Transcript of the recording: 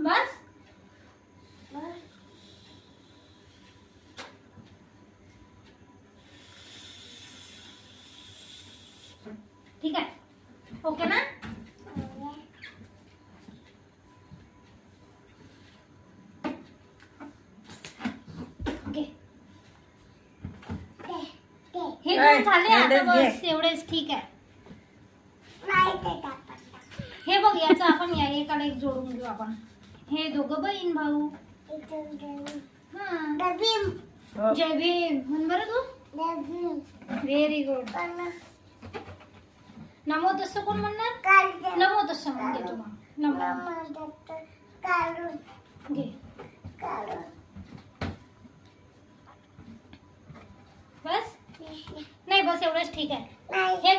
बस ठीक आहे. ओके ना? हे दोन झाले आता, बस एवढेच. ठीक आहे. हे बघ, याचं आपण या एकाला एक जोडून घेऊ आपण. हे दोघं बहीण भाऊ. हा, जय भीम म्हण बरं तू. Very good. नमो तस्स कोण म्हणणार? नमो तस्स म्हणते तू. मग नमो घे. बस नाही, बस एवढंच. ठीक आहे. हे